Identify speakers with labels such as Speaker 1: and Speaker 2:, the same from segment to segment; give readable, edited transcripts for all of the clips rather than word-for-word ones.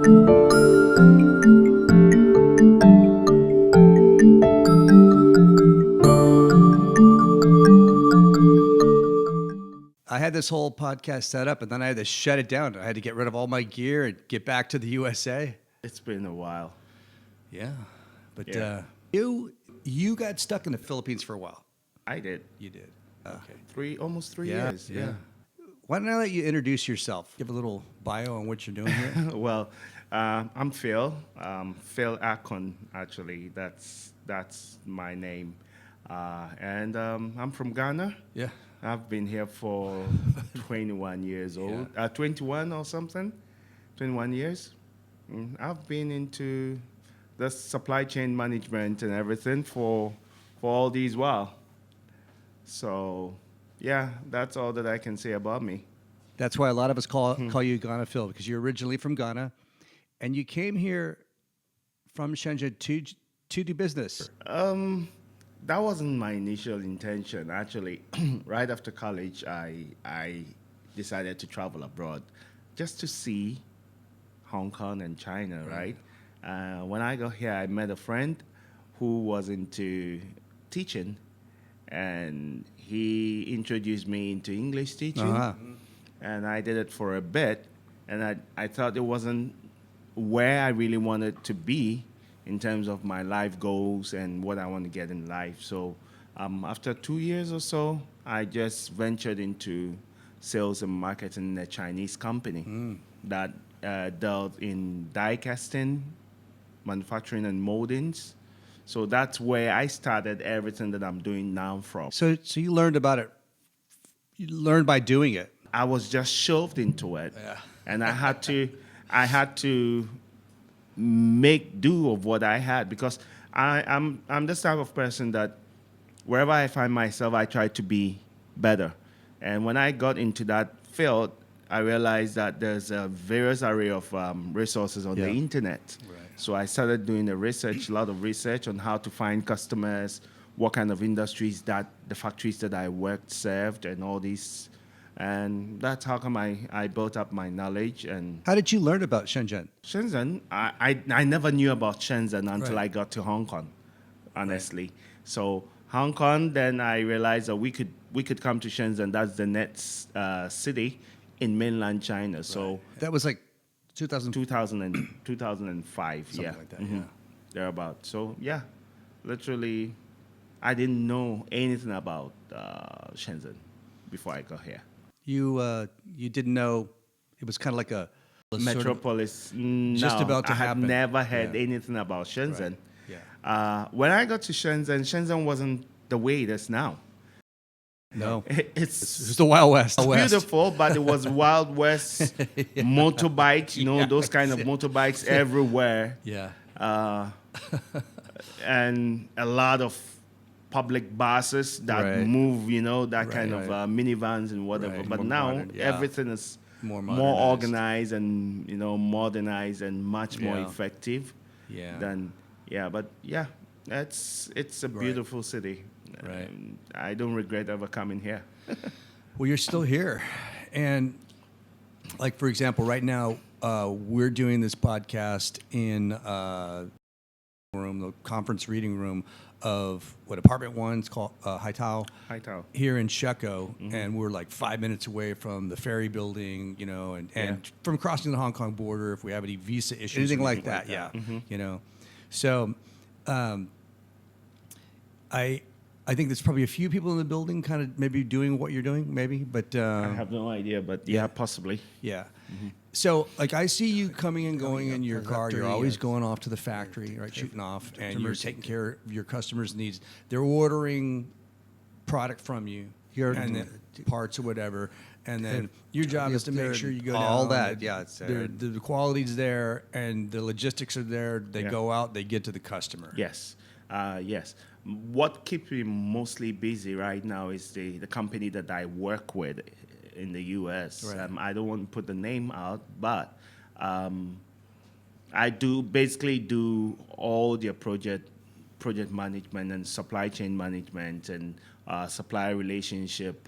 Speaker 1: I had this whole podcast set up, and then I had to shut it down. I had to get rid of all my gear and get back to the USA.
Speaker 2: It's been a while.
Speaker 1: Yeah, but
Speaker 2: Yeah.
Speaker 1: you got stuck in the Philippines for a while.
Speaker 2: I did.
Speaker 1: You did. Okay.
Speaker 2: Almost 3
Speaker 1: Yeah,
Speaker 2: years.
Speaker 1: yeah. Why don't I let you introduce yourself? Give a little bio on what you're doing here.
Speaker 2: Well, I'm Phil. Phil Ackon, actually. That's my name. And I'm from Ghana.
Speaker 1: Yeah.
Speaker 2: I've been here for 21 years old. 21 or something. 21 years. I've been into the supply chain management and everything for all these while. So, yeah, that's all that I can say about me.
Speaker 1: That's why a lot of us call you Ghana Phil, because you're originally from Ghana, and you came here from Shenzhen to do business.
Speaker 2: That wasn't my initial intention. Actually, right after college, I decided to travel abroad just to see Hong Kong and China, right? When I got here, I met a friend who was into teaching, and he introduced me into English teaching.
Speaker 1: Uh-huh.
Speaker 2: And I did it for a bit, and I thought it wasn't where I really wanted to be in terms of my life goals and what I want to get in life. So after 2 years or so, I just ventured into sales and marketing in a Chinese company that dealt in die casting, manufacturing, and moldings. So that's where I started everything that I'm doing now from.
Speaker 1: So you learned about it. You learned by doing it.
Speaker 2: I was just shoved into it, and I had to make do of what I had, because I'm this type of person that wherever I find myself, I try to be better. And when I got into that field, I realized that there's a various array of resources on the internet. Right. So I started doing a lot of research on how to find customers, what kind of industries that the factories that I worked served, and all these. And that's how come I built up my knowledge. And
Speaker 1: How did you learn about Shenzhen?
Speaker 2: Shenzhen, I never knew about Shenzhen until
Speaker 1: Right.
Speaker 2: I got to Hong Kong, honestly. Right. So Hong Kong, then I realized that we could come to Shenzhen. That's the next city in mainland China. So
Speaker 1: That was like 2000.
Speaker 2: 2005,
Speaker 1: Something
Speaker 2: yeah.
Speaker 1: like that, yeah.
Speaker 2: Thereabout. So, yeah, literally, I didn't know anything about Shenzhen before I got here.
Speaker 1: You didn't know it was kind of like a sort of-
Speaker 2: Metropolis,
Speaker 1: just
Speaker 2: no,
Speaker 1: about to
Speaker 2: I had
Speaker 1: happen.
Speaker 2: never heard
Speaker 1: Yeah.
Speaker 2: anything about Shenzhen.
Speaker 1: Right. Yeah.
Speaker 2: When I got to Shenzhen wasn't the way it is now.
Speaker 1: No. It
Speaker 2: It's
Speaker 1: was the Wild West.
Speaker 2: beautiful, but it was Wild West motorbikes, those kind of motorbikes everywhere.
Speaker 1: Yeah.
Speaker 2: And a lot of public buses that
Speaker 1: Right.
Speaker 2: move, that kind of
Speaker 1: right.
Speaker 2: minivans and whatever.
Speaker 1: Right.
Speaker 2: But
Speaker 1: More
Speaker 2: now
Speaker 1: modern, yeah.
Speaker 2: everything is
Speaker 1: More
Speaker 2: more
Speaker 1: modernized.
Speaker 2: organized and modernized and much more
Speaker 1: Yeah.
Speaker 2: effective.
Speaker 1: Yeah.
Speaker 2: But it's a beautiful city.
Speaker 1: Right.
Speaker 2: I don't regret ever coming here.
Speaker 1: Well, you're still here, and like for example, right now we're doing this podcast in the conference reading room of what apartment one's called Haitao.
Speaker 2: Haitao.
Speaker 1: Here in Sheko, and we're like 5 minutes away from the ferry building, and from crossing the Hong Kong border if we have any visa issues, anything like that. Yeah, So, I think there's probably a few people in the building, kind of maybe doing what you're doing, maybe, but
Speaker 2: I have no idea, but yeah, possibly.
Speaker 1: yeah. So, like, I see you coming and going in your car. You're always going off to the factory, right, shooting off, and you're taking care of your customers' needs. They're ordering product from you, and then parts or whatever, and then your job is to make sure you go down. All that, yeah.
Speaker 2: Mm-hmm.
Speaker 1: The quality's there, and the logistics are there. They go out, they get to the customer.
Speaker 2: Yes, yes. What keeps me mostly busy right now is the company that I work with in the U.S.
Speaker 1: Right.
Speaker 2: I don't want to put the name out, but I basically do all their project management and supply chain management and supplier relationship,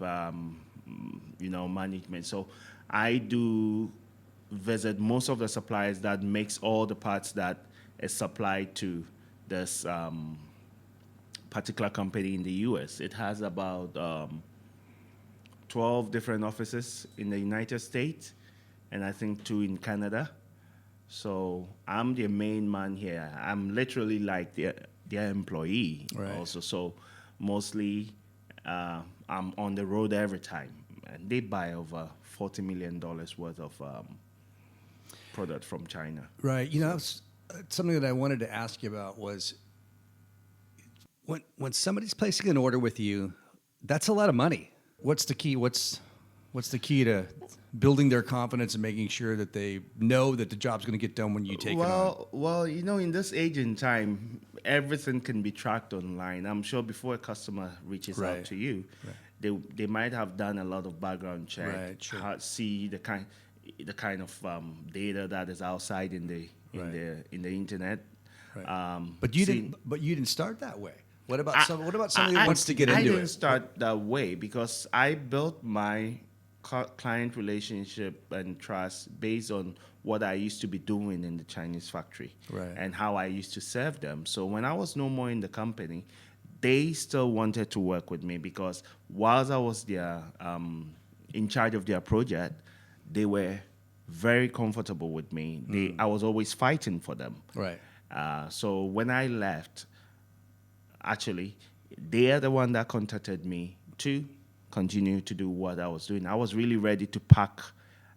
Speaker 2: management. So I do visit most of the suppliers that makes all the parts that is supplied to this particular company in the U.S. It has about 12 different offices in the United States, and I think 2 in Canada. So I'm the main man here. I'm literally like their employee also. So mostly I'm on the road every time. And they buy over $40 million worth of product from China.
Speaker 1: Right. You know, something that I wanted to ask you about was when somebody's placing an order with you, that's a lot of money. What's the key? What's the key to building their confidence and making sure that they know that the job's going to get done when you take it on?
Speaker 2: Well, you know, in this age and time, everything can be tracked online. I'm sure before a customer reaches out to you, they might have done a lot of background check, see the kind of data that is outside in the internet.
Speaker 1: Right. But you didn't start that way. What about somebody who wants to get into it?
Speaker 2: I didn't start that way because I built my client relationship and trust based on what I used to be doing in the Chinese factory and how I used to serve them. So when I was no more in the company, they still wanted to work with me because whilst I was their in charge of their project, they were very comfortable with me. I was always fighting for them.
Speaker 1: Right.
Speaker 2: So when I left, actually, they are the one that contacted me to continue to do what I was doing. I was really ready to pack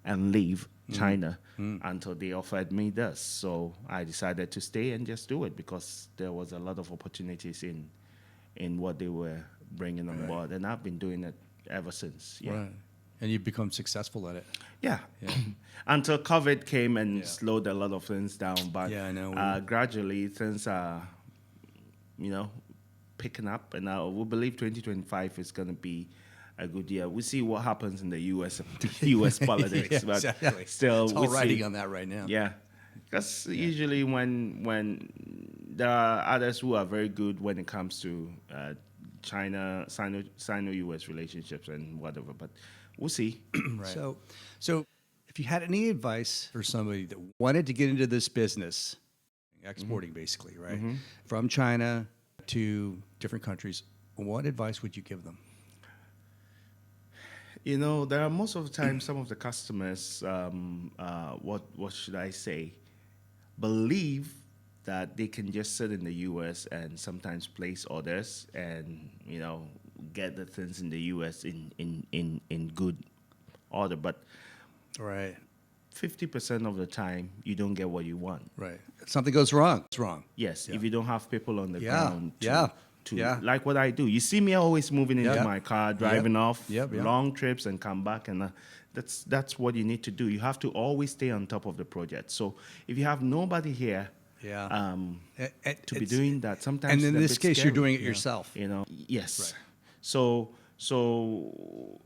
Speaker 2: and leave China until they offered me this. So I decided to stay and just do it because there was a lot of opportunities in what they were bringing on board. And I've been doing it ever since. Yeah. Right.
Speaker 1: And you've become successful at it.
Speaker 2: Yeah. Until COVID came and slowed a lot of things down. But
Speaker 1: I know.
Speaker 2: Gradually things are, picking up. And we believe 2025 is going to be a good year. We see what happens in the U.S. politics, but
Speaker 1: exactly.
Speaker 2: Still,
Speaker 1: it's all riding on that right now.
Speaker 2: Yeah, because usually when there are others who are very good when it comes to China, Sino-U.S. relationships and whatever, but we'll see.
Speaker 1: Right. So if you had any advice for somebody that wanted to get into this business, exporting basically, right, from China to different countries, what advice would you give them?
Speaker 2: You know, there are most of the time some of the customers, what should I say, believe that they can just sit in the U.S. and sometimes place orders and, get the things in the U.S. in good order. But 50% of the time, you don't get what you want.
Speaker 1: Right. If something goes wrong, it's wrong.
Speaker 2: Yes, if you don't have people on the ground to
Speaker 1: Yeah.
Speaker 2: like what I do. You see me always moving into my car, driving off
Speaker 1: Yep.
Speaker 2: long trips and come back, and that's what you need to do. You have to always stay on top of the project. So if you have nobody here to be doing that, sometimes
Speaker 1: and in this case,
Speaker 2: scary,
Speaker 1: you're doing it yourself.
Speaker 2: Yes.
Speaker 1: Right.
Speaker 2: So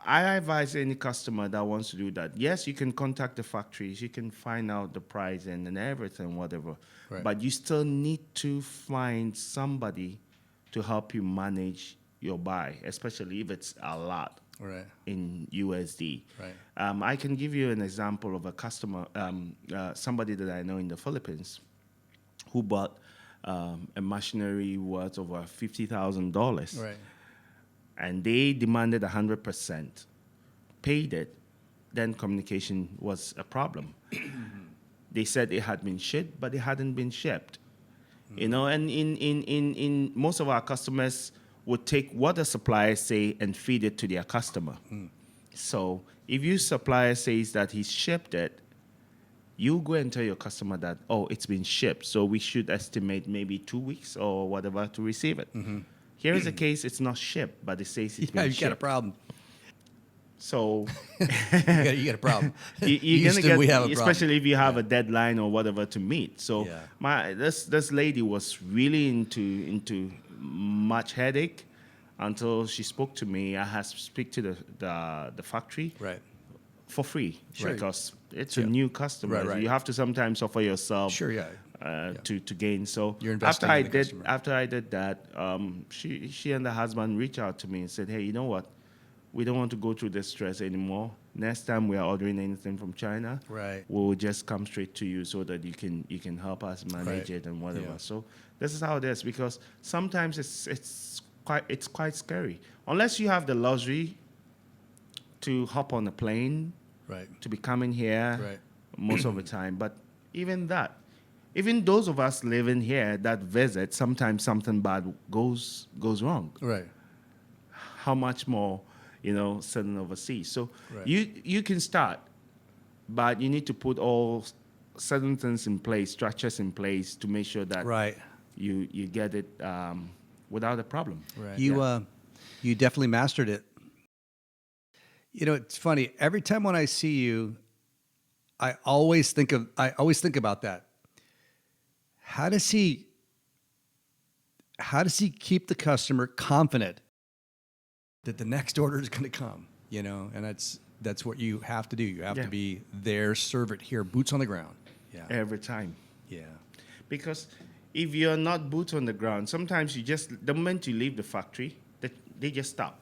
Speaker 2: I advise any customer that wants to do that. Yes, you can contact the factories, you can find out the price and everything, whatever.
Speaker 1: Right.
Speaker 2: But you still need to find somebody to help you manage your buy, especially if it's a lot in USD.
Speaker 1: Right.
Speaker 2: I can give you an example of a customer, somebody that I know in the Philippines, who bought a machinery worth over $50,000.
Speaker 1: Right.
Speaker 2: And they demanded 100%, paid it, then communication was a problem. They said it had been shipped, but it hadn't been shipped. And in most of our customers would take what the supplier say and feed it to their customer. So if your supplier says that he's shipped it, you go and tell your customer that, it's been shipped, so we should estimate maybe 2 weeks or whatever to receive it. Here is a case, it's not shipped, but it says it's been shipped.
Speaker 1: You got a problem.
Speaker 2: So
Speaker 1: you got a problem.
Speaker 2: You're gonna get,
Speaker 1: we have a problem.
Speaker 2: especially if you have a deadline or whatever to meet. So this lady was really into much headache until she spoke to me. I had to speak to the factory for free because it's a new customer.
Speaker 1: Right.
Speaker 2: You have to sometimes offer yourself. To gain. So after I did that, she and the husband reached out to me and said, "Hey, you know what? we don't want to go through this stress anymore. Next time we are ordering anything from China,
Speaker 1: Right.
Speaker 2: we'll just come straight to you so that you can help us manage
Speaker 1: Right.
Speaker 2: it and whatever.
Speaker 1: Yeah.
Speaker 2: So this is how it is, because sometimes it's quite scary unless you have the luxury to hop on a plane
Speaker 1: Right.
Speaker 2: to be coming here
Speaker 1: Right.
Speaker 2: most of the time. But even those of us living here that visit, sometimes something bad goes wrong.
Speaker 1: Right.
Speaker 2: How much more, sitting overseas? So
Speaker 1: Right.
Speaker 2: you can start, but you need to put all certain things in place, structures in place to make sure that
Speaker 1: Right.
Speaker 2: you get it without a problem.
Speaker 1: Right. You definitely mastered it. It's funny. Every time when I see you, I always think about that. How does he keep the customer confident that the next order is going to come? And that's what you have to do. You have to be there, serve it here, boots on the ground. Yeah.
Speaker 2: Every time.
Speaker 1: Yeah.
Speaker 2: Because if you're not boots on the ground, sometimes the moment you leave the factory, they just stop.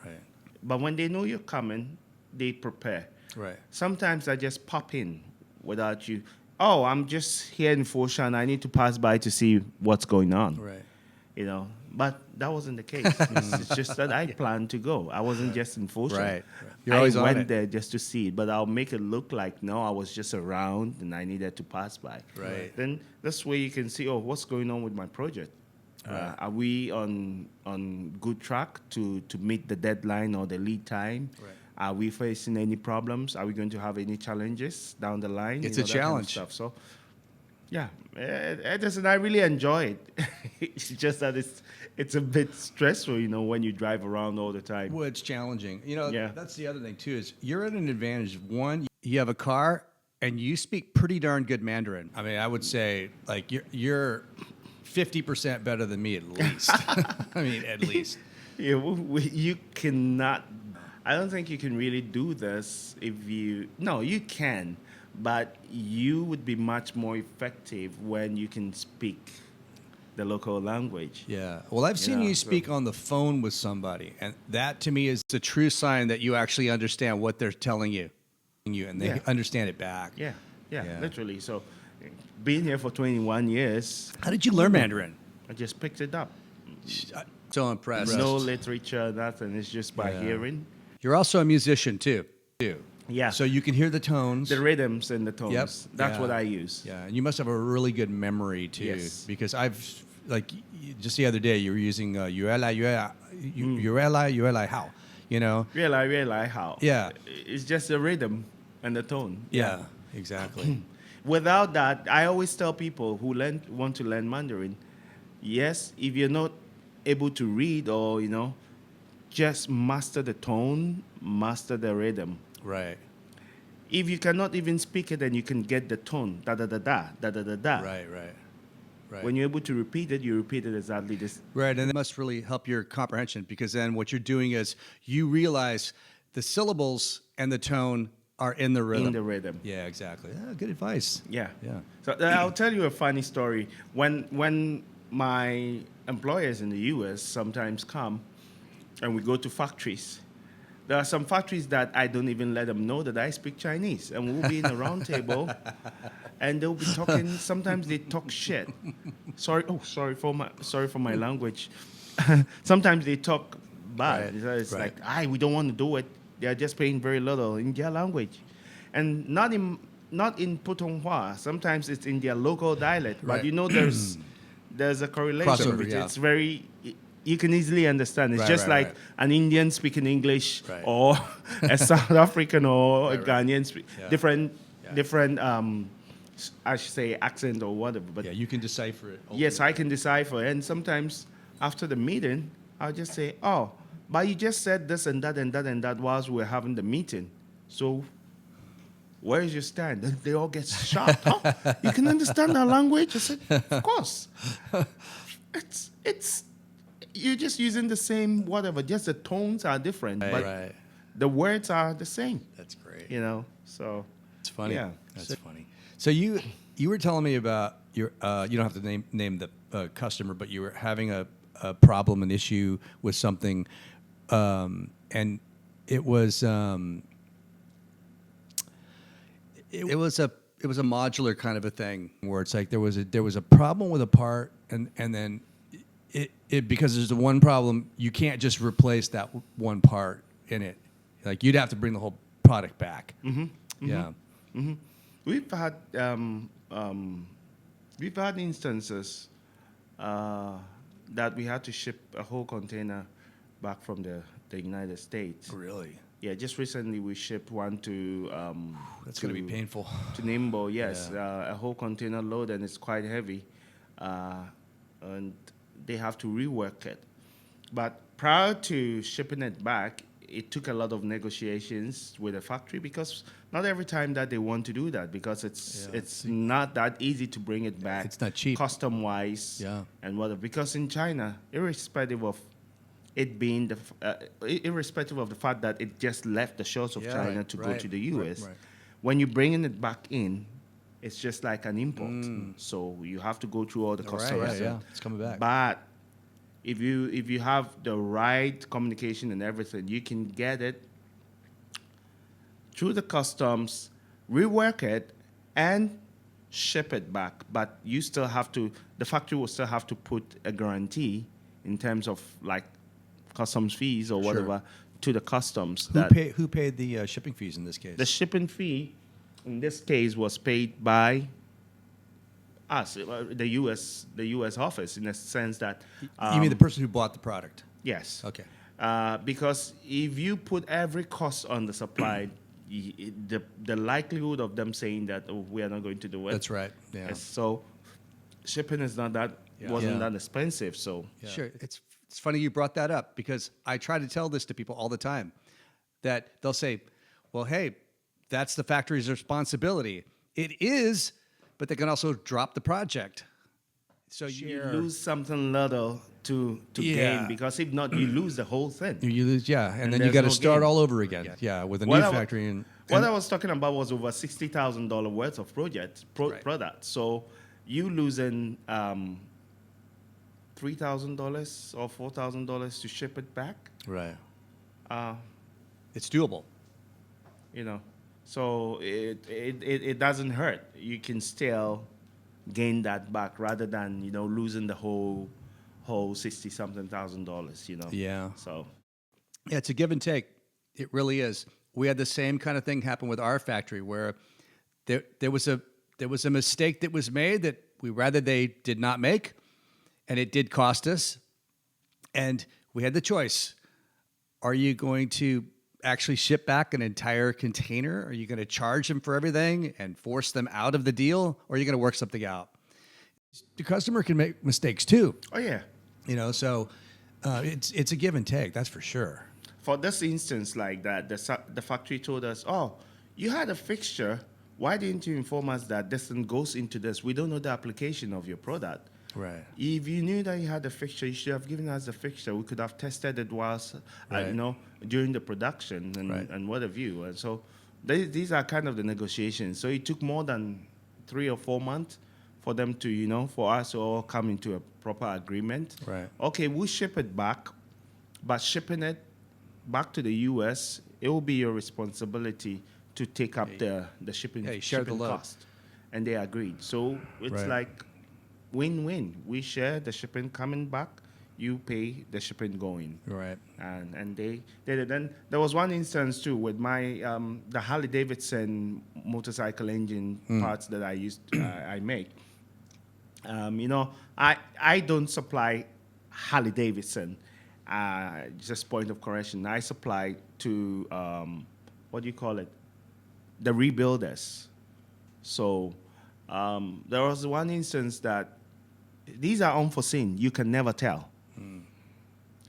Speaker 1: Right.
Speaker 2: But when they know you're coming, they prepare.
Speaker 1: Right.
Speaker 2: Sometimes I just pop in without you. Oh, I'm just here in Foshan. I need to pass by to see what's going on.
Speaker 1: Right.
Speaker 2: But that wasn't the case. It's just that I planned to go. I wasn't just in Foshan.
Speaker 1: Right. You're always
Speaker 2: I
Speaker 1: on
Speaker 2: went
Speaker 1: it.
Speaker 2: there just to see it, but I'll make it look like, no, I was just around and I needed to pass by.
Speaker 1: Right.
Speaker 2: Then this way you can see, what's going on with my project?
Speaker 1: Right.
Speaker 2: Are we on good track to meet the deadline or the lead time?
Speaker 1: Right.
Speaker 2: Are we facing any problems? Are we going to have any challenges down the line?
Speaker 1: It's a
Speaker 2: that kind of
Speaker 1: challenge.
Speaker 2: stuff. So, yeah, it is, and I really enjoy it. It's just that it's a bit stressful, when you drive around all the time.
Speaker 1: Well, it's challenging.
Speaker 2: Yeah.
Speaker 1: That's the other thing too, is you're at an advantage. One, you have a car and you speak pretty darn good Mandarin. I mean, I would say like you're 50% better than me at least. I mean, at least.
Speaker 2: Yeah, you cannot. I don't think you can really do this No, you can, but you would be much more effective when you can speak the local language.
Speaker 1: Yeah. Well, I've seen you speak on the phone with somebody, and that to me is a true sign that you actually understand what they're telling you, and they understand it back.
Speaker 2: Yeah,
Speaker 1: Yeah.
Speaker 2: literally. So, being here for 21 years,
Speaker 1: How did you learn Mandarin?
Speaker 2: I just picked it up.
Speaker 1: So impressed.
Speaker 2: No literature, nothing. It's just by hearing.
Speaker 1: You're also a musician too.
Speaker 2: Yeah.
Speaker 1: So you can hear the tones.
Speaker 2: The rhythms and the tones.
Speaker 1: Yep.
Speaker 2: That's what I use.
Speaker 1: Yeah, and you must have a really good memory too.
Speaker 2: Yes.
Speaker 1: Because just the other day you were using yuela how,
Speaker 2: Realize how.
Speaker 1: Yeah.
Speaker 2: It's just the rhythm and the tone.
Speaker 1: Yeah, exactly.
Speaker 2: Without that, I always tell people who want to learn Mandarin, yes, if you're not able to read or, just master the tone, master the rhythm.
Speaker 1: Right.
Speaker 2: If you cannot even speak it, then you can get the tone, da-da-da-da, da-da-da-da.
Speaker 1: Right.
Speaker 2: When you're able to repeat it, you repeat it exactly this.
Speaker 1: Right, and it must really help your comprehension, because then what you're doing is you realize the syllables and the tone are in the rhythm.
Speaker 2: In the rhythm.
Speaker 1: Yeah, exactly. Good advice.
Speaker 2: Yeah.
Speaker 1: Yeah.
Speaker 2: So I'll tell you a funny story. When my employers in the U.S. sometimes come and we go to factories, there are some factories that I don't even let them know that I speak Chinese. And we'll be in a round table and they'll be talking. Sometimes they talk shit. Sorry for my language. Sometimes they talk bad.
Speaker 1: Right.
Speaker 2: It's like, we don't want to do it. They're just paying very little in their language. And not in Putonghua. Sometimes it's in their local dialect.
Speaker 1: Right.
Speaker 2: But there's a correlation.
Speaker 1: Crossover, yeah.
Speaker 2: It's very, you can easily understand. It's just like an Indian speaking English or a South African or a Ghanaian different I should say accent or whatever. But
Speaker 1: yeah, you can decipher it.
Speaker 2: yes, I can decipher. And sometimes after the meeting, I'll just say, but you just said this and that and that and that whilst we were having the meeting. So where is your stand? And they all get shocked. You can understand our language? I said, of course. It's you're just using the same whatever, just the tones are different, but the words are the same.
Speaker 1: That's great.
Speaker 2: So
Speaker 1: it's funny.
Speaker 2: Yeah.
Speaker 1: That's funny. So you were telling me about your you don't have to name the customer, but you were having a problem, an issue with something, and it was it was a modular kind of a thing where it's like there was a problem with a part, and then it because there's the one problem, you can't just replace that one part in it. Like you'd have to bring the whole product back. Yeah.
Speaker 2: We've had instances that we had to ship a whole container back from the United States.
Speaker 1: Really?
Speaker 2: Yeah, just recently we shipped one to.
Speaker 1: That's going to be painful.
Speaker 2: To Nimbo, yes, a whole container load, and it's quite heavy, and they have to rework it. But prior to shipping it back, it took a lot of negotiations with the factory, because not every time that they want to do that, because it's not that easy to bring it back.
Speaker 1: It's not cheap.
Speaker 2: Custom wise, and whatever. Because in China, irrespective of it being irrespective of the fact that it just left the shores of China to go to the US, when you're bringing it back in, it's just like an import. So you have to go through all the customs.
Speaker 1: It's coming back.
Speaker 2: But if you have the right communication and everything, you can get it through the customs, rework it, and ship it back. But you still have to, the factory will still have to put a guarantee in terms of like customs fees or whatever to the customs.
Speaker 1: Who paid the shipping fees in this case?
Speaker 2: The shipping fee in this case was paid by us, the U.S. office, in a sense that.
Speaker 1: You mean the person who bought the product?
Speaker 2: Yes.
Speaker 1: Okay.
Speaker 2: Because if you put every cost on the supply, the likelihood of them saying that we are not going to do it.
Speaker 1: That's right. Yeah.
Speaker 2: So shipping is not that wasn't that expensive. So
Speaker 1: sure. It's funny you brought that up, because I try to tell this to people all the time, that they'll say, "Well, hey, that's the factory's responsibility." It is, but they can also drop the project. So
Speaker 2: you lose something little to gain, because if not, you lose the whole thing.
Speaker 1: You lose, and then you got to start all over again. Yeah, with a new factory. And
Speaker 2: what I was talking about was over $60,000 worth of product. So you losing $3,000 or $4,000 to ship it back.
Speaker 1: Right. It's doable.
Speaker 2: So it doesn't hurt. You can still gain that back rather than losing the whole $60,000.
Speaker 1: Yeah.
Speaker 2: So
Speaker 1: it's a give and take. It really is. We had the same kind of thing happen with our factory, where there was a mistake that was made that they did not make, and it did cost us. And we had the choice: are you going to actually ship back an entire container? Are you going to charge them for everything and force them out of the deal? Or are you going to work something out? The customer can make mistakes too.
Speaker 2: Oh yeah.
Speaker 1: So it's a give and take, that's for sure.
Speaker 2: For this instance like that, the factory told us, "Oh, you had a fixture. Why didn't you inform us that this thing goes into this? We don't know the application of your product."
Speaker 1: Right.
Speaker 2: If you knew that you had a fixture, you should have given us the fixture. We could have tested it whilst, during the production and what have you. And so these are kind of the negotiations. So it took more than 3 or 4 months for them to, for us to all come into a proper agreement.
Speaker 1: Right.
Speaker 2: Okay, we'll ship it back, but shipping it back to the U.S., it will be your responsibility to take up the shipping, shipping cost. And they agreed. So it's like win-win. We share the shipping coming back, you pay the shipping going.
Speaker 1: Right.
Speaker 2: And they did. Then there was one instance too with my the Harley Davidson motorcycle engine parts that I I make. I don't supply Harley Davidson. Just point of correction. I supply to what do you call it? The rebuilders. So there was one instance that these are unforeseen. You can never tell.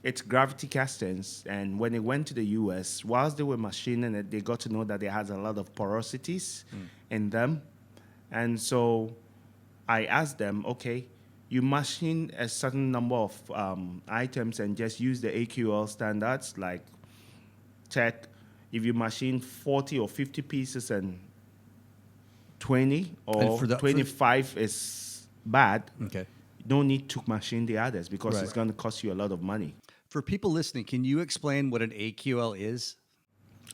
Speaker 2: It's gravity castings, and when it went to the U.S., whilst they were machining it, they got to know that it has a lot of porosities in them. And so I asked them, okay, you machine a certain number of items and just use the AQL standards, like check if you machine 40 or 50 pieces and 20 or 25 is bad.
Speaker 1: Okay.
Speaker 2: No need to machine the others, because it's going to cost you a lot of money.
Speaker 1: For people listening, can you explain what an AQL is?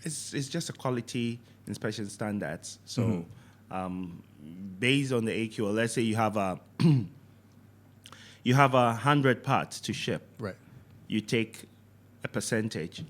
Speaker 2: it's just a quality inspection standards. So based on the AQL, let's say you have a you have 100 parts to ship.
Speaker 1: Right.
Speaker 2: You take a percentage,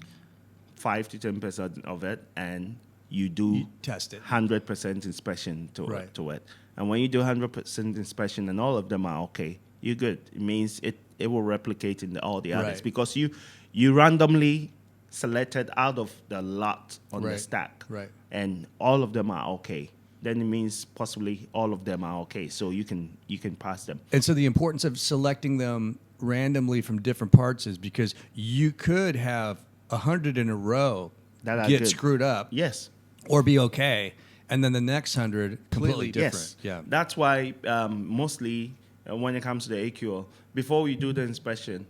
Speaker 2: 5 to 10% of it, and you do
Speaker 1: You test it.
Speaker 2: 100% inspection
Speaker 1: Right.
Speaker 2: to it. And when you do 100% inspection and all of them are okay, you're good. It means it will replicate in all the others
Speaker 1: Right.
Speaker 2: because you randomly selected out of the lot on the
Speaker 1: Right.
Speaker 2: stack,
Speaker 1: Right.
Speaker 2: and all of them are okay. Then it means possibly all of them are okay, so you can pass them.
Speaker 1: And so the importance of selecting them randomly from different parts is because you could have 100 in a row
Speaker 2: That are
Speaker 1: get
Speaker 2: good.
Speaker 1: screwed up
Speaker 2: Yes.
Speaker 1: or be okay, and then the next 100 completely different.
Speaker 2: Yes.
Speaker 1: Yeah.
Speaker 2: That's why mostly when it comes to the AQL, before you do the inspection,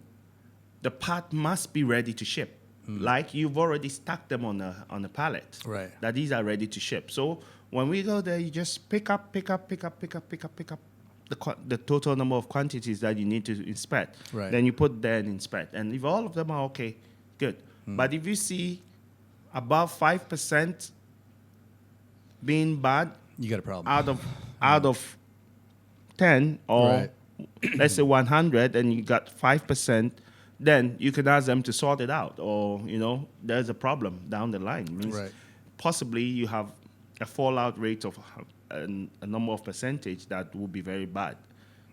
Speaker 2: the part must be ready to ship. Like you've already stacked them on a pallet.
Speaker 1: Right.
Speaker 2: That these are ready to ship. So when we go there, you just pick up the total number of quantities that you need to inspect.
Speaker 1: Right.
Speaker 2: Then you put there and inspect. And if all of them are okay, good. But if you see above 5% being bad
Speaker 1: You got a problem.
Speaker 2: out of 10 or
Speaker 1: Right.
Speaker 2: let's say 100 and you got 5%, then you can ask them to sort it out, or there's a problem down the line. It means
Speaker 1: Right.
Speaker 2: possibly you have a fallout rate of a number of percentage that will be very bad.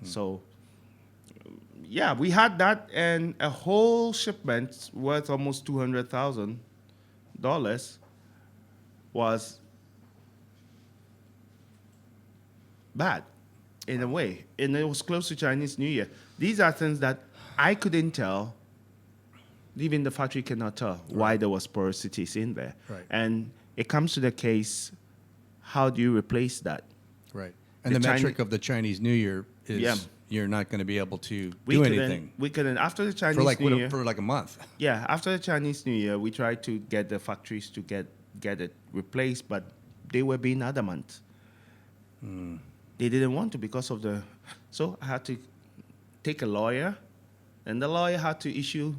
Speaker 2: So yeah, we had that, and a whole shipment worth almost $200,000 was bad in a way, and it was close to Chinese New Year. These are things that I couldn't tell. Even the factory cannot tell why there was porosities in there.
Speaker 1: Right.
Speaker 2: And it comes to the case, how do you replace that?
Speaker 1: Right. And
Speaker 2: The
Speaker 1: the
Speaker 2: Chine-
Speaker 1: metric of the Chinese New Year is
Speaker 2: Yeah.
Speaker 1: you're not going to be able to
Speaker 2: We
Speaker 1: do
Speaker 2: couldn't-
Speaker 1: anything
Speaker 2: We couldn't. After the Chinese
Speaker 1: for like
Speaker 2: New Year,
Speaker 1: for like a month.
Speaker 2: yeah, after the Chinese New Year, we tried to get the factories to get it replaced, but they were being adamant. They didn't want to because of the. So I had to take a lawyer, and the lawyer had to issue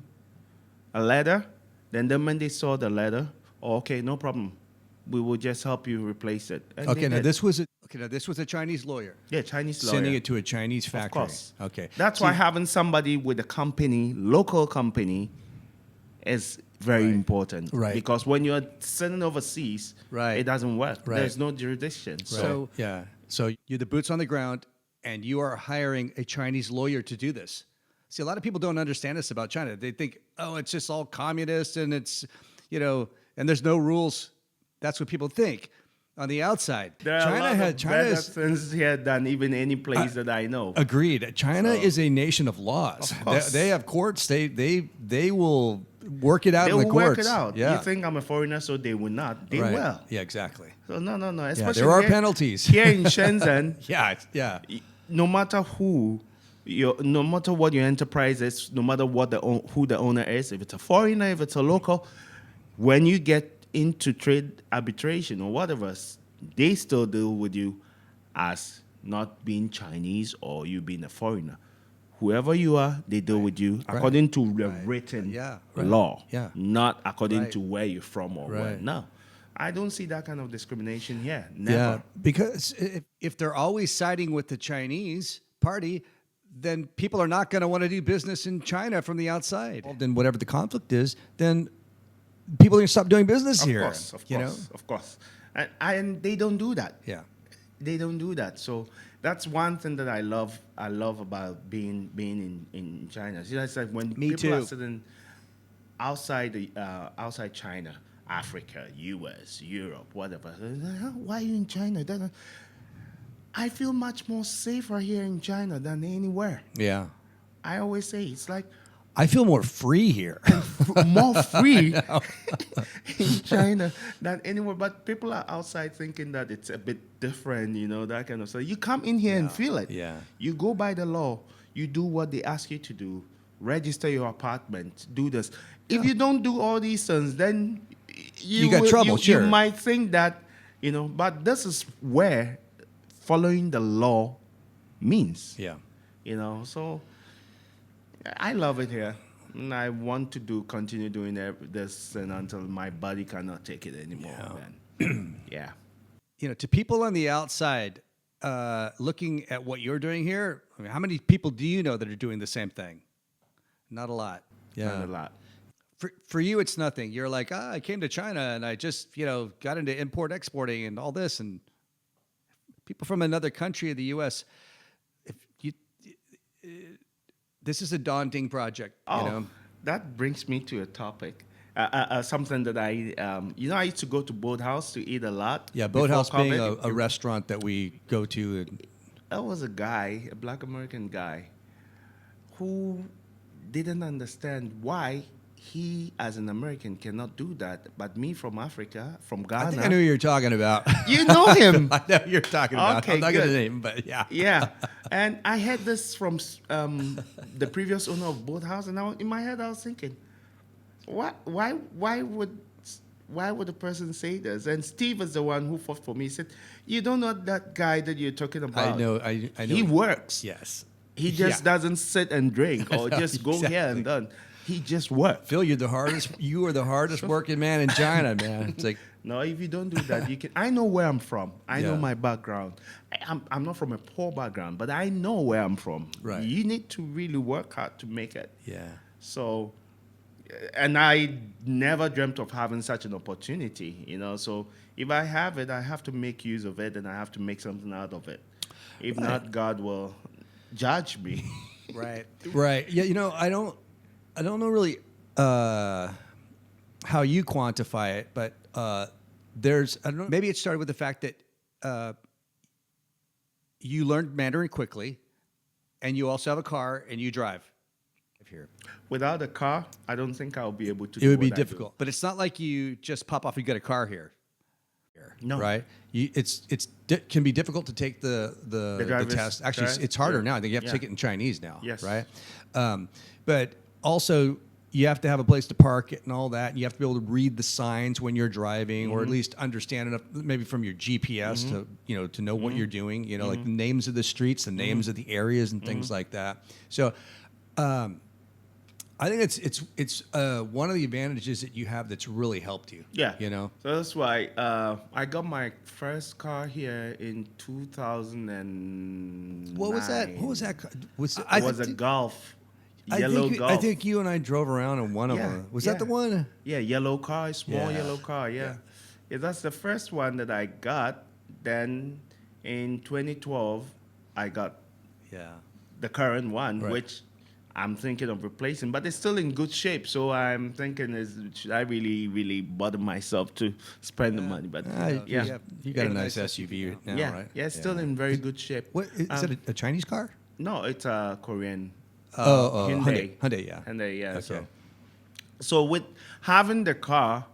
Speaker 2: a letter. Then when they saw the letter, okay, no problem, we will just help you replace it. And
Speaker 1: Okay,
Speaker 2: they
Speaker 1: now
Speaker 2: did.
Speaker 1: this was a Chinese lawyer
Speaker 2: Yeah, Chinese lawyer.
Speaker 1: sending it to a Chinese factory.
Speaker 2: Of course.
Speaker 1: Okay.
Speaker 2: That's why having somebody with a company, local company, is very important.
Speaker 1: Right.
Speaker 2: Because when you're sending overseas,
Speaker 1: Right.
Speaker 2: it doesn't work.
Speaker 1: Right.
Speaker 2: There's no jurisdiction.
Speaker 1: So yeah, so you're the boots on the ground, and you are hiring a Chinese lawyer to do this. See, a lot of people don't understand this about China. They think, oh, it's just all communist, and it's, and there's no rules. That's what people think on the outside.
Speaker 2: there are a lot of
Speaker 1: China
Speaker 2: better
Speaker 1: is
Speaker 2: things here than even any place that I know.
Speaker 1: agreed. China
Speaker 2: So-
Speaker 1: is a nation of laws.
Speaker 2: Of course.
Speaker 1: They have courts. They will work it out
Speaker 2: They
Speaker 1: in the
Speaker 2: will
Speaker 1: courts.
Speaker 2: work it out.
Speaker 1: Yeah.
Speaker 2: You think I'm a foreigner, so they will not. They
Speaker 1: Right.
Speaker 2: will.
Speaker 1: Yeah, exactly.
Speaker 2: So no.
Speaker 1: Yeah,
Speaker 2: Especially
Speaker 1: there are
Speaker 2: here,
Speaker 1: penalties.
Speaker 2: here in Shenzhen.
Speaker 1: Yeah.
Speaker 2: No matter no matter what your enterprise is, no matter what who the owner is, if it's a foreigner, if it's a local, when you get into trade arbitration or whatever, they still deal with you as not being Chinese or you being a foreigner. Whoever you are, they deal with you according to the written
Speaker 1: Yeah, right.
Speaker 2: law,
Speaker 1: Yeah.
Speaker 2: not according
Speaker 1: Right.
Speaker 2: to where you're from or where.
Speaker 1: Right.
Speaker 2: No, I don't see that kind of discrimination here. Never.
Speaker 1: Yeah, because if they're always siding with the Chinese party, then people are not going to want to do business in China from the outside. Then whatever the conflict is, then people are going to stop doing business
Speaker 2: Of
Speaker 1: here.
Speaker 2: course, of course. And they don't do that.
Speaker 1: Yeah.
Speaker 2: They don't do that. So that's one thing that I love about being in China. See, it's like when
Speaker 1: Me
Speaker 2: people are
Speaker 1: too.
Speaker 2: sitting outside China, Africa, US, Europe, whatever. Why are you in China? I feel much more safer here in China than anywhere.
Speaker 1: Yeah.
Speaker 2: I always say it's like
Speaker 1: I feel more free here.
Speaker 2: more free in China than anywhere. But people are outside thinking that it's a bit different, that kind of stuff. You come in here and feel it.
Speaker 1: Yeah.
Speaker 2: You go by the law. You do what they ask you to do. Register your apartment. Do this. If you don't do all these things, then
Speaker 1: You got trouble, sure.
Speaker 2: You might think that, but this is where following the law means.
Speaker 1: Yeah.
Speaker 2: So I love it here. And I want to continue doing this and until my body cannot take it anymore. Then, yeah.
Speaker 1: You know, to people on the outside looking at what you're doing here, I mean, how many people do you know that are doing the same thing? Not a lot.
Speaker 2: Not a lot.
Speaker 1: For you, it's nothing. You're like, I came to China and I just, got into import exporting and all this. And people from another country of the U.S., this is a daunting project.
Speaker 2: That brings me to a topic. Something that I used to go to Boathouse to eat a lot.
Speaker 1: Yeah, Boathouse being a restaurant that we go to. And
Speaker 2: that was a guy, a Black American guy, who didn't understand why he, as an American, cannot do that. But me from Africa, from Ghana.
Speaker 1: I think I know who you're talking about.
Speaker 2: You know him.
Speaker 1: I know who you're talking about.
Speaker 2: Okay,
Speaker 1: I'm not
Speaker 2: good.
Speaker 1: going to name him, but yeah.
Speaker 2: Yeah. And I had this from the previous owner of Boathouse, and in my head I was thinking, why would a person say this? And Steve is the one who fought for me. He said, "You don't know that guy that you're talking about.
Speaker 1: I know.
Speaker 2: He works.
Speaker 1: Yes.
Speaker 2: He just doesn't sit and drink or just go here and done. He just works."
Speaker 1: Phil, you are the hardest working man in China, man. It's like,
Speaker 2: no, if you don't do that, you can. I know where I'm from. I know my background. I'm not from a poor background, but I know where I'm from.
Speaker 1: Right.
Speaker 2: You need to really work hard to make it.
Speaker 1: yeah.
Speaker 2: So, and I never dreamt of having such an opportunity, So if I have it, I have to make use of it, and I have to make something out of it. If not, God will judge me.
Speaker 1: Right. Right. Yeah. I don't know really how you quantify it, but I don't know. Maybe it started with the fact that you learned Mandarin quickly, and you also have a car and you drive here.
Speaker 2: Without a car, I don't think I'll be able to.
Speaker 1: It would be difficult, but it's not like you just pop off and get a car here.
Speaker 2: No.
Speaker 1: Right? It can be difficult to take the test. Actually, it's harder now. I think you have to take it in Chinese now.
Speaker 2: Yes.
Speaker 1: Right? But also, you have to have a place to park it and all that. And you have to be able to read the signs when you're driving, or at least understand enough, maybe from your GPS to know what you're doing. Like the names of the streets, the names of the areas, and things like that. So, I think it's one of the advantages that you have that's really helped you.
Speaker 2: Yeah.
Speaker 1: So
Speaker 2: that's why I got my first car here in 2009.
Speaker 1: What was that? What was that?
Speaker 2: It was a Golf. Yellow Golf.
Speaker 1: I think you and I drove around in one of them. Was that the one?
Speaker 2: Yeah, yellow car, small yellow car. Yeah, that's the first one that I got. Then in 2012, I got the current one, which I'm thinking of replacing, but it's still in good shape. So I'm thinking, should I really, really bother myself to spend the money? But
Speaker 1: you got a nice SUV now, right?
Speaker 2: Yeah, it's still in very good shape.
Speaker 1: What is it? A Chinese car?
Speaker 2: No, it's a Korean.
Speaker 1: Hyundai,
Speaker 2: Hyundai, yeah.
Speaker 1: Okay.
Speaker 2: So with having the car,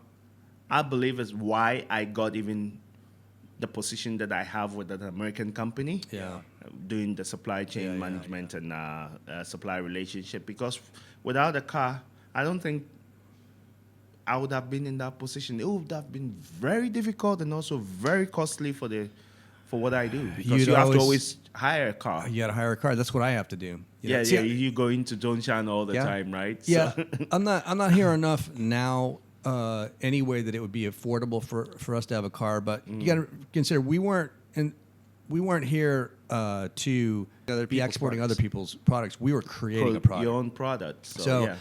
Speaker 2: I believe is why I got even the position that I have with an American company.
Speaker 1: Yeah.
Speaker 2: Doing the supply chain management and supply relationship. Because without a car, I don't think I would have been in that position. It would have been very difficult and also very costly for what I do, because you have to always hire a car.
Speaker 1: You got to hire a car. That's what I have to do.
Speaker 2: You go into Zhongshan all the time, right?
Speaker 1: Yeah, so. I'm not here enough now. Any way that it would be affordable for us to have a car, but you got to consider we weren't here to be exporting other people's products. We were creating a product,
Speaker 2: your own product.
Speaker 1: So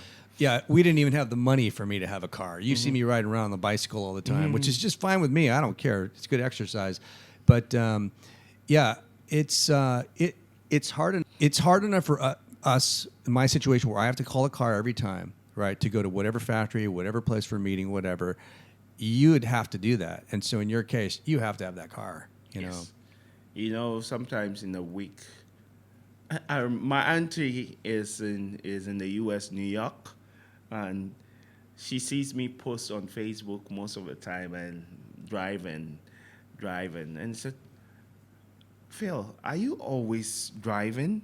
Speaker 1: we didn't even have the money for me to have a car. You see me riding around on the bicycle all the time, which is just fine with me. I don't care. It's good exercise. But it's hard. It's hard enough for us in my situation where I have to call a car every time, right, to go to whatever factory, whatever place for a meeting, whatever. You would have to do that, and so in your case, you have to have that car. You know.
Speaker 2: Sometimes in a week, my auntie is in the U.S., New York, and she sees me post on Facebook most of the time and driving, and said, "Phil, are you always driving?"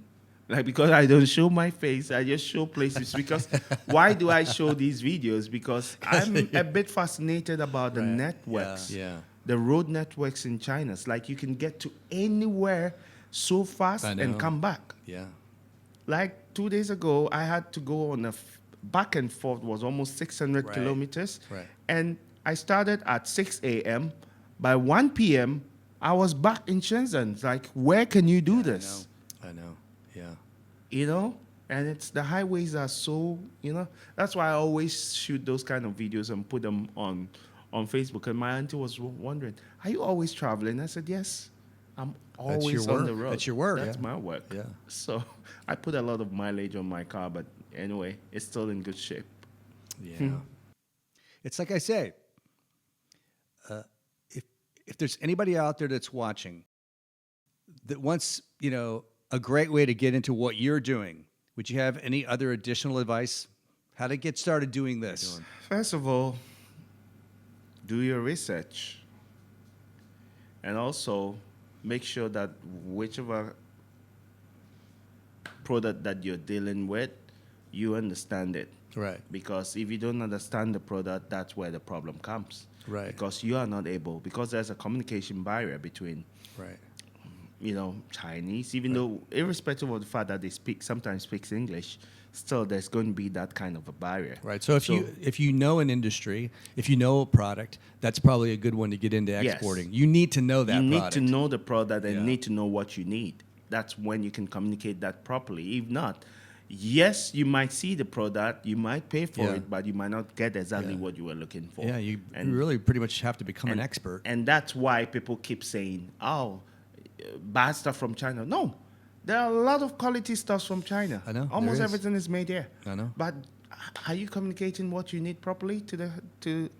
Speaker 2: Like, because I don't show my face, I just show places. Because why do I show these videos? Because I'm a bit fascinated about the networks, the road networks in China. It's like you can get to anywhere so fast and come back.
Speaker 1: Yeah.
Speaker 2: Like 2 days ago, I had to go on back and forth was almost 600
Speaker 1: Right.
Speaker 2: kilometers.
Speaker 1: Right.
Speaker 2: And I started at 6 a.m. By 1 p.m., I was back in Shenzhen. It's like, where can you do this?
Speaker 1: I know. Yeah.
Speaker 2: You know? And it's the highways are so, you know, that's why I always shoot those kind of videos and put them on Facebook. And my auntie was wondering, are you always traveling? I said, yes, I'm
Speaker 1: That's your
Speaker 2: always on the
Speaker 1: work.
Speaker 2: road.
Speaker 1: That's your work,
Speaker 2: That's
Speaker 1: yeah.
Speaker 2: my work.
Speaker 1: Yeah.
Speaker 2: So I put a lot of mileage on my car, but anyway, it's still in good shape.
Speaker 1: Yeah. It's like I say, if there's anybody out there that's watching that wants, you know, a great way to get into what you're doing, would you have any other additional advice? How to get started doing this?
Speaker 2: First of all, do your research. And also make sure that whichever product that you're dealing with, you understand it.
Speaker 1: Right.
Speaker 2: Because if you don't understand the product, that's where the problem comes.
Speaker 1: Right.
Speaker 2: Because you are not able, because there's a communication barrier between,
Speaker 1: Right.
Speaker 2: you know, Chinese, even though irrespective of the fact that they sometimes speaks English, still there's going to be that kind of a barrier.
Speaker 1: Right. So if you know an industry, if you know a product, that's probably a good one to get into exporting. You need to know that
Speaker 2: you need
Speaker 1: product.
Speaker 2: to know the product and
Speaker 1: Yeah.
Speaker 2: need to know what you need. That's when you can communicate that properly. If not, yes, you might see the product, you might pay for
Speaker 1: Yeah.
Speaker 2: it, but you might not get exactly
Speaker 1: Yeah.
Speaker 2: what you were looking for.
Speaker 1: Yeah, you
Speaker 2: And-
Speaker 1: really pretty much have to become an expert.
Speaker 2: And that's why people keep saying, oh, bad stuff from China. No, there are a lot of quality stuff from China.
Speaker 1: I know,
Speaker 2: Almost
Speaker 1: there is.
Speaker 2: everything is made here.
Speaker 1: I know.
Speaker 2: But are you communicating what you need properly to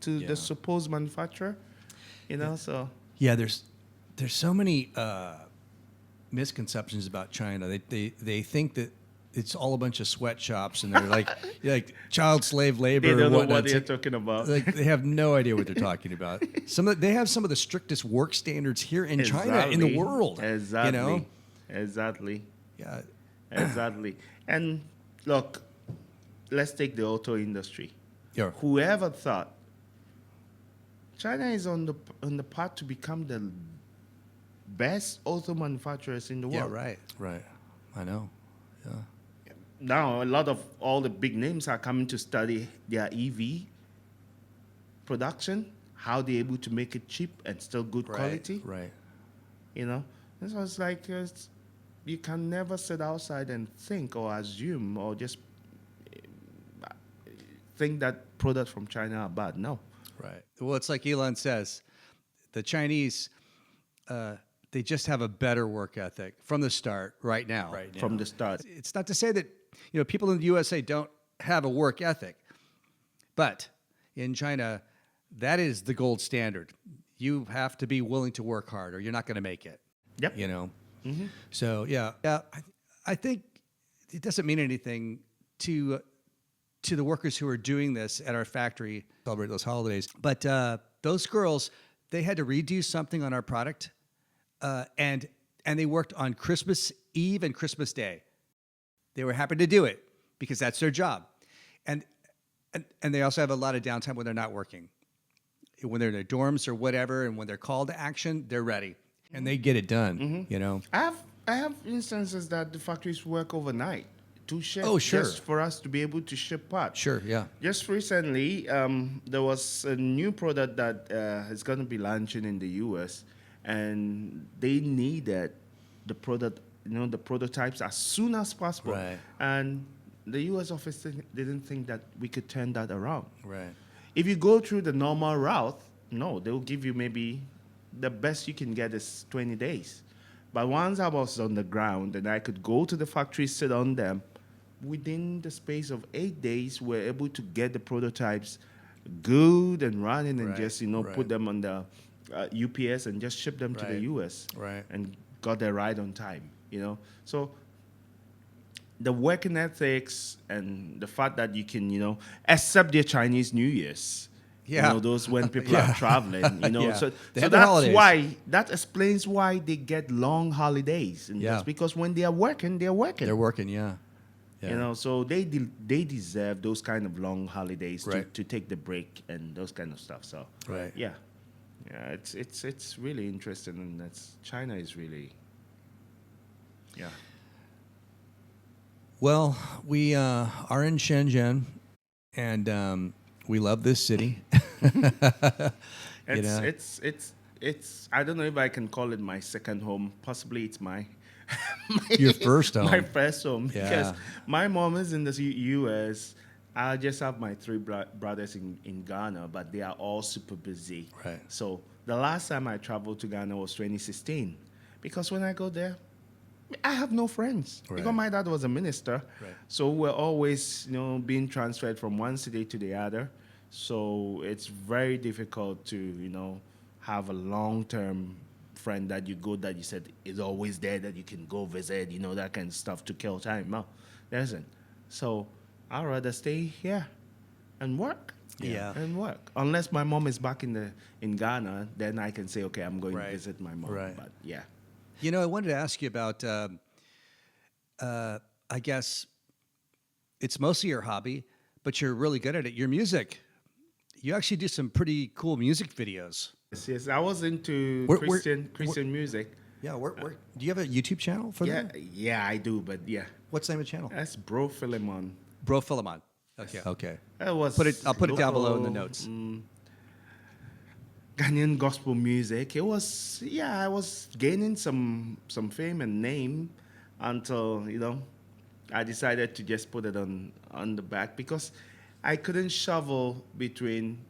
Speaker 1: Yeah.
Speaker 2: the supposed manufacturer? You know, so
Speaker 1: Yeah, there's so many misconceptions about China. They think that it's all a bunch of sweatshops and they're like child slave labor.
Speaker 2: they don't
Speaker 1: or
Speaker 2: know
Speaker 1: whatnot.
Speaker 2: what they're
Speaker 1: It's
Speaker 2: talking about.
Speaker 1: like they have no idea what they're talking about. They have some of the strictest work standards here in China in the
Speaker 2: Exactly.
Speaker 1: world.
Speaker 2: Exactly.
Speaker 1: You know?
Speaker 2: Exactly.
Speaker 1: Yeah.
Speaker 2: Exactly. And look, let's take the auto industry.
Speaker 1: Yeah.
Speaker 2: Whoever thought China is on the path to become the best auto manufacturers in the
Speaker 1: Yeah.
Speaker 2: world?
Speaker 1: Right. Right. I know. Yeah.
Speaker 2: Now, a lot of all the big names are coming to study their EV production, how they're able to make it cheap and still good quality.
Speaker 1: Right.
Speaker 2: You know, and so it's like you can never sit outside and think or assume or just think that products from China are bad. No.
Speaker 1: Right. Well, it's like Elon says, the Chinese, they just have a better work ethic from the start right now.
Speaker 2: From the start.
Speaker 1: It's not to say that, you know, people in the USA don't have a work ethic, but in China, that is the gold standard. You have to be willing to work hard or you're not going to make it.
Speaker 2: Yep.
Speaker 1: You know? So, yeah, I think it doesn't mean anything to the workers who are doing this at our factory, celebrate those holidays. But those girls, they had to redo something on our product, and they worked on Christmas Eve and Christmas Day. They were happy to do it because that's their job, and they also have a lot of downtime when they're not working, when they're in their dorms or whatever, and when they're called to action, they're ready and they get it done. You know.
Speaker 2: I have instances that the factories work overnight to ship.
Speaker 1: Oh, sure.
Speaker 2: Just for us to be able to ship parts.
Speaker 1: Sure. Yeah.
Speaker 2: Just recently, there was a new product that is going to be launching in the US, and they needed the product, you know, the prototypes as soon as possible.
Speaker 1: Right.
Speaker 2: And the US office didn't think that we could turn that around.
Speaker 1: Right.
Speaker 2: If you go through the normal route, no, they'll give you maybe the best you can get is 20 days. But once I was on the ground and I could go to the factory, sit on them, within the space of 8 days, we're able to get the prototypes good and running and
Speaker 1: Right,
Speaker 2: just, you know,
Speaker 1: right.
Speaker 2: put them on the UPS and just ship them to the
Speaker 1: Right,
Speaker 2: US.
Speaker 1: right.
Speaker 2: And got there right on time, you know. So the working ethics and the fact that you can, you know, accept their Chinese New Year's.
Speaker 1: Yeah.
Speaker 2: You know, those when people are traveling, you know.
Speaker 1: Yeah.
Speaker 2: So,
Speaker 1: They
Speaker 2: so
Speaker 1: have their
Speaker 2: that's
Speaker 1: holidays.
Speaker 2: why, that explains why they get long holidays. And
Speaker 1: Yeah.
Speaker 2: that's because when they are working, they're working.
Speaker 1: They're working. Yeah.
Speaker 2: You know, so they deserve those kind of long holidays
Speaker 1: Right.
Speaker 2: to take the break and those kind of stuff. So,
Speaker 1: Right.
Speaker 2: yeah. Yeah, it's really interesting, and China is really, yeah.
Speaker 1: Well, we are in Shenzhen, and we love this city.
Speaker 2: It's I don't know if I can call it my second home. Possibly it's my
Speaker 1: Your first home.
Speaker 2: my first home,
Speaker 1: Yeah.
Speaker 2: because my mom is in the U.S. I just have my three brothers in Ghana, but they are all super busy.
Speaker 1: Right.
Speaker 2: So the last time I traveled to Ghana was 2016, because when I go there, I have no friends.
Speaker 1: Right.
Speaker 2: Because my dad was a minister.
Speaker 1: Right.
Speaker 2: So we're always, being transferred from one city to the other. So it's very difficult to, have a long-term friend that you said is always there, that you can go visit, that kind of stuff to kill time. No, there isn't. So I'd rather stay here and work.
Speaker 1: Yeah.
Speaker 2: And work. Unless my mom is back in Ghana, then I can say, okay, I'm going to visit my mom.
Speaker 1: Right.
Speaker 2: But yeah.
Speaker 1: I wanted to ask you about, I guess it's mostly your hobby, but you're really good at it. Your music. You actually do some pretty cool music videos.
Speaker 2: Yes, I was into Christian music.
Speaker 1: Yeah, do you have a YouTube channel for that?
Speaker 2: Yeah, I do, but yeah.
Speaker 1: What's the name of the channel?
Speaker 2: That's Bro Philemon.
Speaker 1: Bro Philemon. Okay. Okay.
Speaker 2: I'll
Speaker 1: put it down below in the notes.
Speaker 2: Ghanaian gospel music. I was gaining some fame and name until, I decided to just put it on the back, because I couldn't shovel between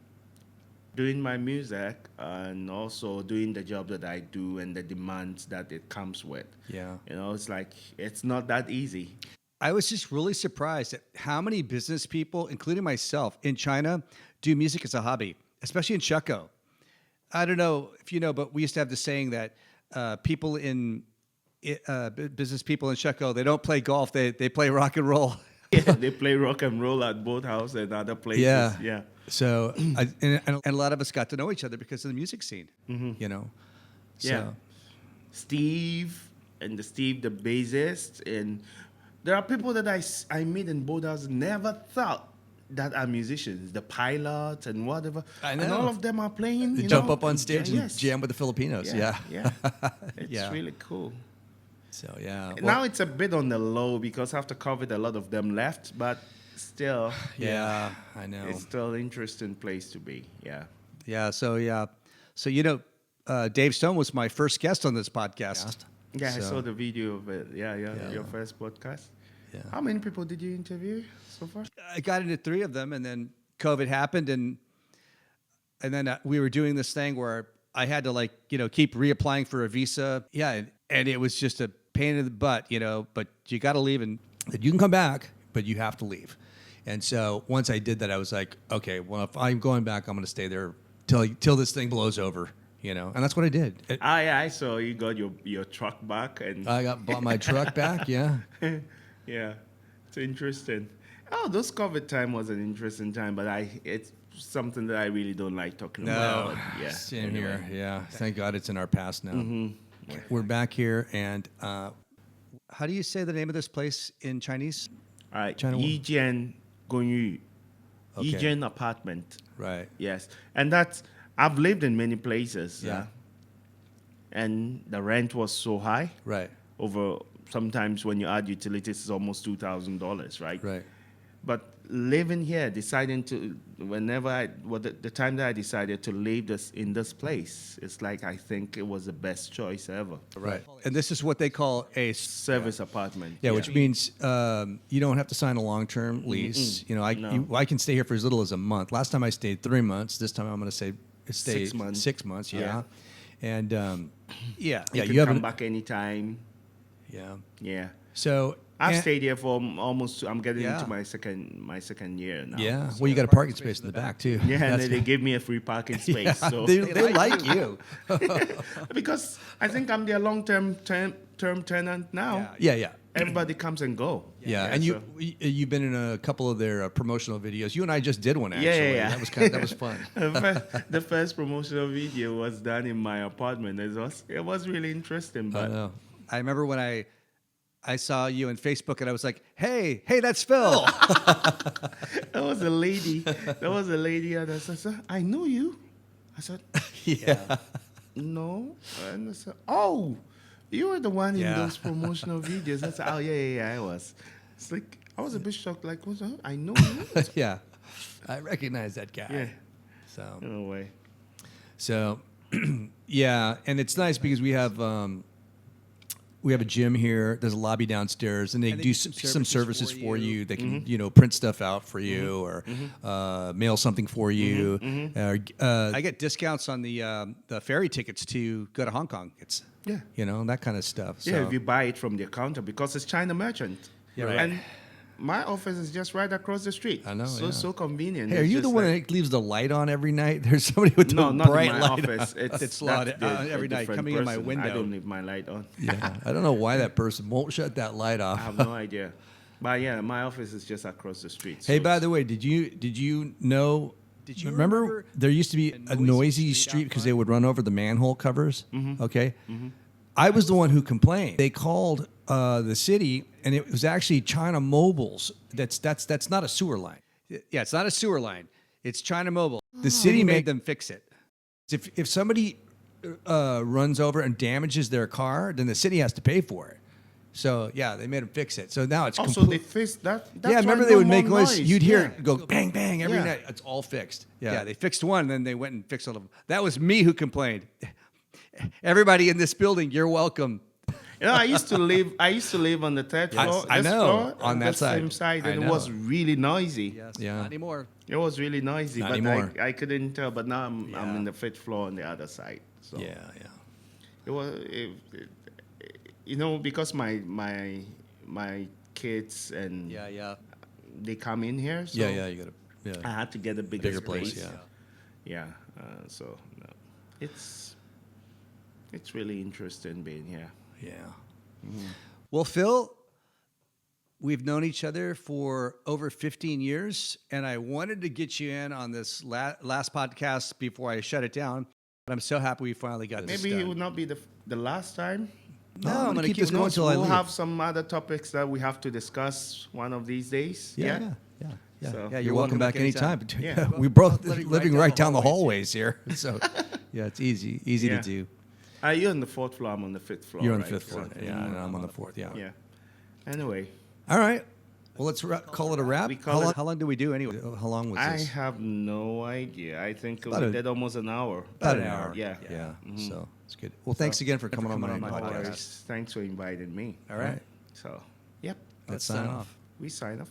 Speaker 2: doing my music and also doing the job that I do and the demands that it comes with.
Speaker 1: Yeah.
Speaker 2: It's like, it's not that easy.
Speaker 1: I was just really surprised at how many business people, including myself, in China do music as a hobby, especially in Sheko. I don't know if you know, but we used to have the saying that business people in Sheko, they don't play golf, they play rock and roll.
Speaker 2: Yeah, they play rock and roll at Boathouse and other places. Yeah.
Speaker 1: So, and a lot of us got to know each other because of the music scene, So,
Speaker 2: Yeah. Steve, the bassist, and there are people that I meet in Boathouse never thought that are musicians, the pilots and whatever.
Speaker 1: I know.
Speaker 2: And all of them are playing.
Speaker 1: They jump up on stage and
Speaker 2: yes.
Speaker 1: jam with the Filipinos. Yeah.
Speaker 2: It's really cool.
Speaker 1: So, yeah.
Speaker 2: Now it's a bit on the low because after COVID, a lot of them left, but still.
Speaker 1: Yeah, I know.
Speaker 2: It's still an interesting place to be. Yeah.
Speaker 1: Yeah. So, Dave Stone was my first guest on this podcast.
Speaker 2: Yeah, I saw the video of it. Yeah, your first podcast.
Speaker 1: Yeah.
Speaker 2: How many people did you interview so far?
Speaker 1: I got into 3 of them, and then COVID happened, and then we were doing this thing where I had to keep reapplying for a visa. Yeah, and it was just a pain in the butt, But you got to leave, and you can come back, but you have to leave. And so once I did that, I was like, okay, well, if I'm going back, I'm going to stay there till this thing blows over. And that's what I did.
Speaker 2: I saw you got your truck back, and
Speaker 1: I bought my truck back. Yeah.
Speaker 2: Yeah, it's interesting. Oh, those COVID time was an interesting time, but it's something that I really don't like talking about. Yeah,
Speaker 1: same here. Yeah, thank God it's in our past now. Mm-hmm. We're back here, and how do you say the name of this place in Chinese?
Speaker 2: All right,
Speaker 1: China.
Speaker 2: Yijian Gongyu,
Speaker 1: Okay.
Speaker 2: Yijian apartment.
Speaker 1: Right.
Speaker 2: Yes, and I've lived in many places.
Speaker 1: Yeah.
Speaker 2: And the rent was so high.
Speaker 1: Right.
Speaker 2: Over sometimes when you add utilities, it's almost $2,000, right?
Speaker 1: Right.
Speaker 2: But living here, deciding to the time that I decided to live in this place, it's like I think it was the best choice ever.
Speaker 1: Right. And this is what they call a
Speaker 2: Service apartment.
Speaker 1: Yeah, which means you don't have to sign a long-term lease. I can stay here for as little as a month. Last time I stayed 3 months. This time I'm going to stay
Speaker 2: 6 months.
Speaker 1: 6 months. Yeah. And
Speaker 2: you can come back anytime.
Speaker 1: Yeah.
Speaker 2: Yeah.
Speaker 1: So
Speaker 2: I've stayed here for almost. I'm getting
Speaker 1: Yeah.
Speaker 2: into my second year now.
Speaker 1: Yeah. Well, you got a parking space in the back too.
Speaker 2: Yeah, and they gave me a free parking space.
Speaker 1: Yeah,
Speaker 2: So
Speaker 1: they like you.
Speaker 2: because I think I'm their long-term tenant now.
Speaker 1: Yeah.
Speaker 2: Everybody comes and go.
Speaker 1: Yeah, and you've been in a couple of their promotional videos. You and I just did one actually.
Speaker 2: Yeah.
Speaker 1: That was fun.
Speaker 2: The first promotional video was done in my apartment. It was really interesting. But
Speaker 1: I know. I remember when I saw you on Facebook and I was like, hey, that's Phil.
Speaker 2: There was a lady, and I said, I know you. I said,
Speaker 1: Yeah.
Speaker 2: no. And I said, oh, you were the one in
Speaker 1: Yeah.
Speaker 2: those promotional videos. I said, oh, yeah, I was. It's like, I was a bit shocked, like, what's that? I know you.
Speaker 1: Yeah. I recognize that guy.
Speaker 2: Yeah.
Speaker 1: So,
Speaker 2: No way.
Speaker 1: so yeah, and it's nice because we have a gym here. There's a lobby downstairs, and they do some services for you. They can, print stuff out for you or mail something for you. I get discounts on the ferry tickets to go to Hong Kong. It's that kind of stuff. So.
Speaker 2: Yeah, if you buy it from the counter because it's China merchant.
Speaker 1: Yeah, right.
Speaker 2: And my office is just right across the street.
Speaker 1: I know.
Speaker 2: So convenient.
Speaker 1: Hey, are you the one that leaves the light on every night? There's somebody with the
Speaker 2: not
Speaker 1: bright
Speaker 2: in my
Speaker 1: light
Speaker 2: office.
Speaker 1: on. It's every night
Speaker 2: different
Speaker 1: coming in my
Speaker 2: person.
Speaker 1: window.
Speaker 2: I don't leave my light on.
Speaker 1: Yeah, I don't know why that person won't shut that light off.
Speaker 2: I have no idea. But yeah, my office is just across the street.
Speaker 1: Hey,
Speaker 2: so
Speaker 1: by the way, did you know? Did you remember there used to be a noisy street because they would run over the manhole covers? Okay. I was the one who complained. They called the city, and it was actually China Mobile's. That's not a sewer line. Yeah, it's not a sewer line. It's China Mobile. The city made them fix it. If somebody runs over and damages their car, then the city has to pay for it. So yeah, they made them fix it. So now it's
Speaker 2: also they fixed that.
Speaker 1: Yeah, remember they would make noise. You'd hear
Speaker 2: Yeah.
Speaker 1: it go bang bang every night. It's all fixed. Yeah, they fixed one, then they went and fixed all of them. That was me who complained. Everybody in this building, you're welcome.
Speaker 2: I used to live on the third floor.
Speaker 1: I
Speaker 2: this
Speaker 1: know,
Speaker 2: floor,
Speaker 1: on that side.
Speaker 2: Same side,
Speaker 1: I
Speaker 2: and it
Speaker 1: know.
Speaker 2: was really noisy.
Speaker 3: Yes.
Speaker 1: Yeah.
Speaker 3: Not anymore.
Speaker 2: It was really noisy,
Speaker 1: Not
Speaker 2: but
Speaker 1: anymore.
Speaker 2: I couldn't tell. But now I'm in the fifth floor on the other side. So
Speaker 1: Yeah.
Speaker 2: it was, because my kids and
Speaker 3: Yeah.
Speaker 2: they come in here. So
Speaker 1: Yeah. You got
Speaker 2: I had to get a bigger
Speaker 1: place.
Speaker 2: space. Yeah. So no, it's really interesting being here.
Speaker 1: Yeah.
Speaker 3: Well, Phil, we've known each other for over 15 years, and I wanted to get you in on this last podcast before I shut it down. But I'm so happy we finally got this
Speaker 2: Maybe
Speaker 3: done.
Speaker 2: it would not be the last time.
Speaker 1: No, I'm gonna keep this going
Speaker 2: Because
Speaker 1: until I
Speaker 2: we'll
Speaker 1: leave.
Speaker 2: have some other topics that we have to discuss one of these days.
Speaker 1: Yeah.
Speaker 2: So-
Speaker 1: You're welcome back anytime.
Speaker 2: Yeah.
Speaker 1: We're both
Speaker 3: Living
Speaker 1: living
Speaker 3: right
Speaker 1: right
Speaker 3: down
Speaker 1: down
Speaker 3: the
Speaker 1: the hallways here. So yeah, it's easy
Speaker 2: Yeah.
Speaker 1: to do.
Speaker 2: You're on the fourth floor. I'm on the fifth floor.
Speaker 1: You're on the
Speaker 2: right?
Speaker 1: fifth floor.
Speaker 2: So-
Speaker 1: Yeah, and I'm on the fourth. Yeah.
Speaker 2: Yeah. Anyway,
Speaker 1: All right. Well, let's call it a wrap.
Speaker 2: We call it-
Speaker 3: How long do we do anyway?
Speaker 1: How long was
Speaker 2: I
Speaker 1: this?
Speaker 2: have no idea. I think
Speaker 1: About
Speaker 2: we
Speaker 1: a-
Speaker 2: did almost an hour.
Speaker 1: About an hour.
Speaker 2: Yeah.
Speaker 1: Yeah. So it's good. Well, thanks again for coming on my
Speaker 2: No
Speaker 1: podcast.
Speaker 2: worries. Thanks for inviting me.
Speaker 1: All right.
Speaker 2: So, yep.
Speaker 1: Let's sign off.
Speaker 2: We sign off.